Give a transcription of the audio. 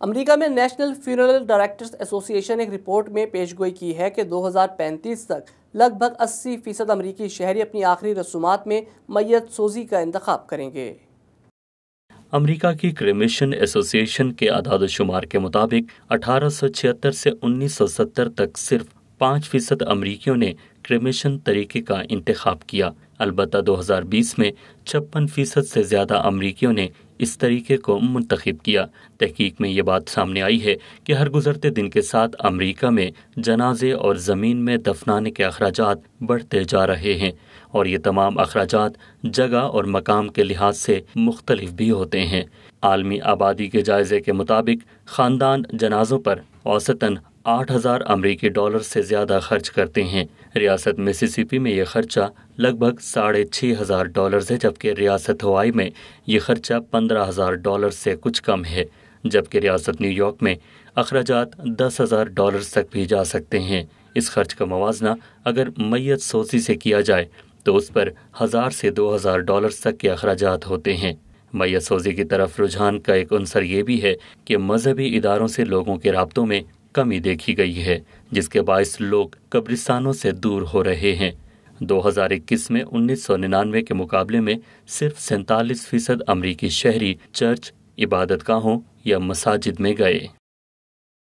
امریکہ میں national funeral directors ایسوسی ایشن ایک رپورٹ میں پیش گوئی کی ہے کہ 2035 تک لگ بھگ 80% امریکی شہری اپنی آخری رسومات میں میت سوزی کا انتخاب کریں گے۔ امریکہ کی کریمیشن ایسوسی ایشن کے اعداد و شمار کے مطابق 1876 سے 1970 تک صرف 5% امریکیوں نے کریمیشن طریقے کا انتخاب کیا۔ البتہ 2020 میں 56% سے زیادہ امریکیوں نے اس طریقے کو منتخب کیا۔ تحقیق میں یہ بات سامنے آئی ہے کہ ہر گزرتے دن کے ساتھ امریکہ میں جنازے اور زمین میں دفنانے کے اخراجات بڑھتے جا رہے ہیں، اور یہ تمام اخراجات جگہ اور مقام کے لحاظ سے مختلف بھی ہوتے ہیں۔ عالمی آبادی کے جائزے کے مطابق خاندان جنازوں پر اوسطاً $8,000 امریکی سے زیادہ خرچ کرتے ہیں۔ ریاست مسیسپی میں یہ خرچہ لگ بھگ $6,500 ہے، جبکہ ریاست ہوائی میں یہ خرچہ $15,000 سے کچھ کم ہے، جبکہ ریاست نیو یارک میں اخراجات $10,000 تک بھی جا سکتے ہیں۔ اس خرچ کا موازنہ اگر میت سوزی سے کیا جائے تو اس پر $1,000 سے $2,000 تک کے اخراجات ہوتے ہیں۔ میت سوزی کی طرف رجحان کا ایک عنصر یہ بھی ہے کہ مذہبی اداروں سے لوگوں کے رابطوں میں کمی دیکھی گئی ہے، جس کے باعث لوگ قبرستانوں سے دور ہو رہے ہیں۔ 2021 میں 1999 کے مقابلے میں صرف 47% امریکی شہری چرچ، عبادت گاہوں یا مساجد میں گئے۔